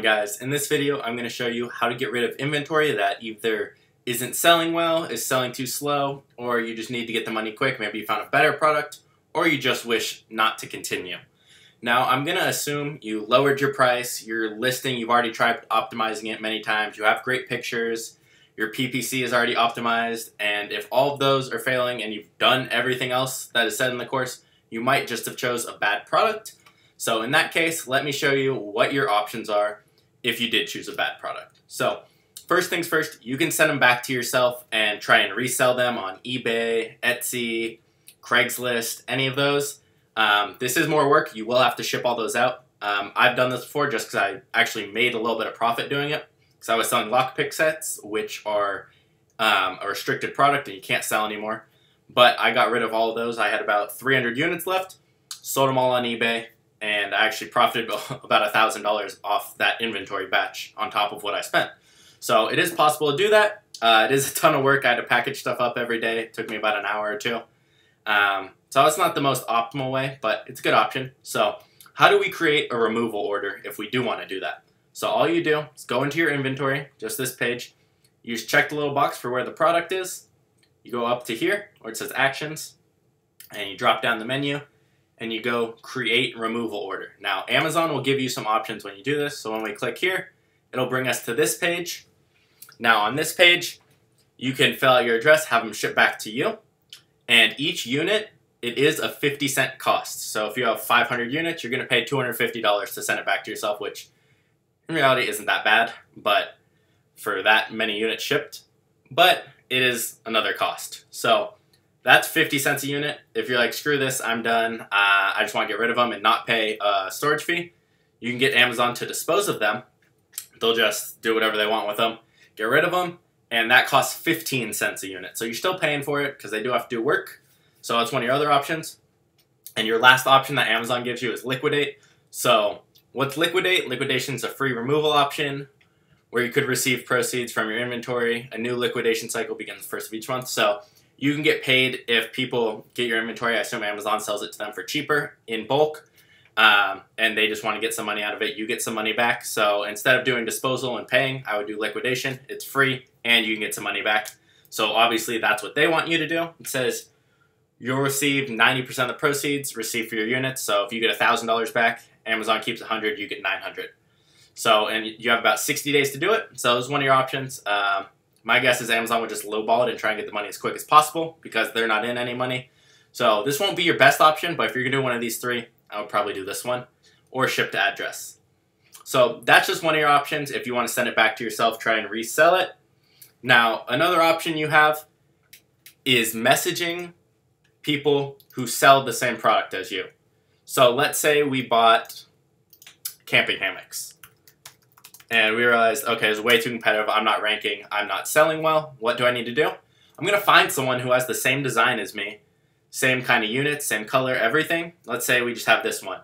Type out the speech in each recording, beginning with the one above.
Guys, in this video I'm going to show you how to get rid of inventory that either isn't selling well, is selling too slow, or you just need to get the money quick. Maybe you found a better product, or you just wish not to continue. Now I'm going to assume you lowered your price, your listing, you've already tried optimizing it many times, you have great pictures, your PPC is already optimized, and if all of those are failing and you've done everything else that is said in the course, you might just have chose a bad product. So in that case, let me show you what your options are if you did choose a bad product. So first things first, you can send them back to yourself and try and resell them on eBay, Etsy, Craigslist, any of those. This is more work. You will have to ship all those out. I've done this before just because I actually made a little bit of profit doing it. Because I was selling lockpick sets, which are a restricted product and you can't sell anymore. But I got rid of all of those. I had about 300 units left, sold them all on eBay, and I actually profited about $1,000 off that inventory batch on top of what I spent. So it is possible to do that. It is a ton of work. I had to package stuff up every day. It took me about an hour or two. So it's not the most optimal way, but it's a good option. So how do we create a removal order if we do want to do that? So all you do is go into your inventory, just this page. You just check the little box for where the product is. You go up to here where it says Actions, and you drop down the menu, and you go Create Removal Order. Now, Amazon will give you some options when you do this. So when we click here, it'll bring us to this page. Now, on this page, you can fill out your address, have them shipped back to you. And each unit, it is a 50-cent cost. So if you have 500 units, you're going to pay $250 to send it back to yourself, which in reality isn't that bad, but for that many units shipped. But it is another cost. So that's 50 cents a unit. If you're like, screw this, I'm done, I just want to get rid of them and not pay a storage fee, you can get Amazon to dispose of them. They'll just do whatever they want with them, get rid of them, and that costs 15 cents a unit. So you're still paying for it because they do have to do work. So that's one of your other options. And your last option that Amazon gives you is Liquidate. So what's Liquidate? Liquidation is a free removal option where you could receive proceeds from your inventory. A new liquidation cycle begins the first of each month. So you can get paid if people get your inventory. I assume Amazon sells it to them for cheaper in bulk, and they just want to get some money out of it. You get some money back. So instead of doing disposal and paying, I would do liquidation. It's free, and you can get some money back. So obviously that's what they want you to do. It says you'll receive 90% of the proceeds received for your units. So if you get $1,000 back, Amazon keeps 100, you get 900. So, and you have about 60 days to do it. So it's one of your options. My guess is Amazon would just lowball it and try and get the money as quick as possible because they're not in any money. So this won't be your best option, but if you're going to do one of these three, I would probably do this one or ship to address. So that's just one of your options. If you want to send it back to yourself, try and resell it. Now, another option you have is messaging people who sell the same product as you. So let's say we bought camping hammocks. And we realized, okay, it's way too competitive. I'm not ranking. I'm not selling well. What do I need to do? I'm going to find someone who has the same design as me, same kind of units, same color, everything. Let's say we just have this one.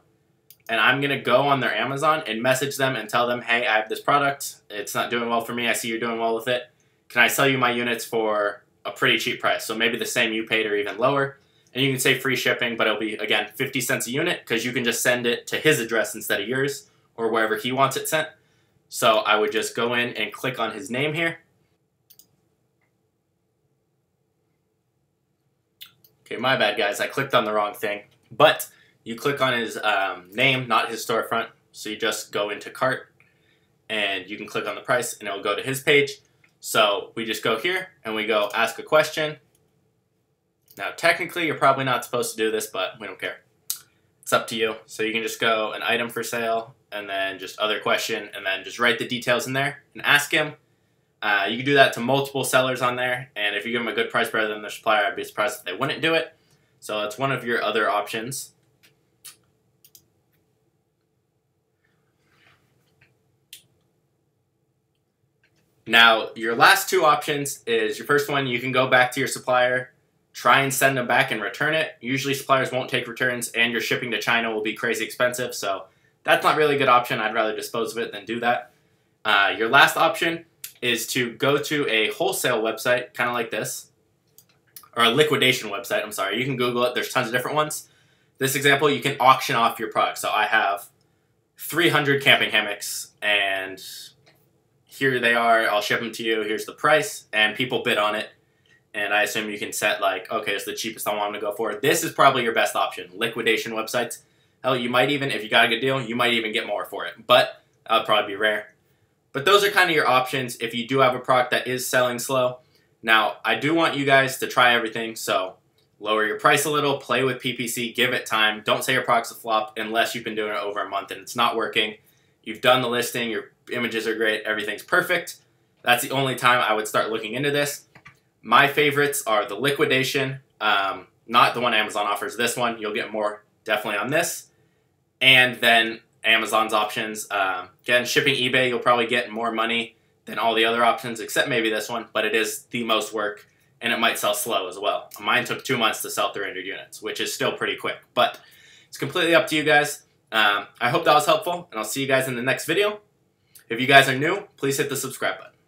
And I'm going to go on their Amazon and message them and tell them, hey, I have this product. It's not doing well for me. I see you're doing well with it. Can I sell you my units for a pretty cheap price? So maybe the same you paid or even lower. And you can say free shipping, but it'll be, again, 50 cents a unit because you can just send it to his address instead of yours or wherever he wants it sent. So I would just go in and click on his name here. Okay, my bad, guys. I clicked on the wrong thing. But you click on his name, not his storefront. So you just go into cart, and you can click on the price, and it will go to his page. So we just go here, and we go ask a question. Now, technically, you're probably not supposed to do this, but we don't care. It's up to you. So you can just go an item for sale, and then just other question, and then just write the details in there and ask him. You can do that to multiple sellers on there, and if you give them a good price better than the supplier, I'd be surprised if they wouldn't do it. So that's one of your other options. Now, your last two options is your first one, you can go back to your supplier, try and send them back and return it. Usually suppliers won't take returns, and your shipping to China will be crazy expensive, so that's not really a good option. I'd rather dispose of it than do that. Your last option is to go to a wholesale website, kind of like this, or a liquidation website, I'm sorry. You can Google it. There's tons of different ones. This example, you can auction off your product. So I have 300 camping hammocks, and here they are. I'll ship them to you. Here's the price, and people bid on it. And I assume you can set like, okay, it's the cheapest I want them to go for. This is probably your best option. Liquidation websites. Hell, you might even, if you got a good deal, you might even get more for it. But that would probably be rare. But those are kind of your options if you do have a product that is selling slow. Now, I do want you guys to try everything, so lower your price a little, play with PPC, give it time. Don't say your product's a flop unless you've been doing it over a month and it's not working. You've done the listing, your images are great, everything's perfect. That's the only time I would start looking into this. My favorites are the liquidation, not the one Amazon offers, this one. You'll get more definitely on this. And then Amazon's options. Again, shipping eBay, you'll probably get more money than all the other options, except maybe this one, but it is the most work, and it might sell slow as well. Mine took 2 months to sell 300 units, which is still pretty quick, but it's completely up to you guys. I hope that was helpful, and I'll see you guys in the next video. If you guys are new, please hit the subscribe button.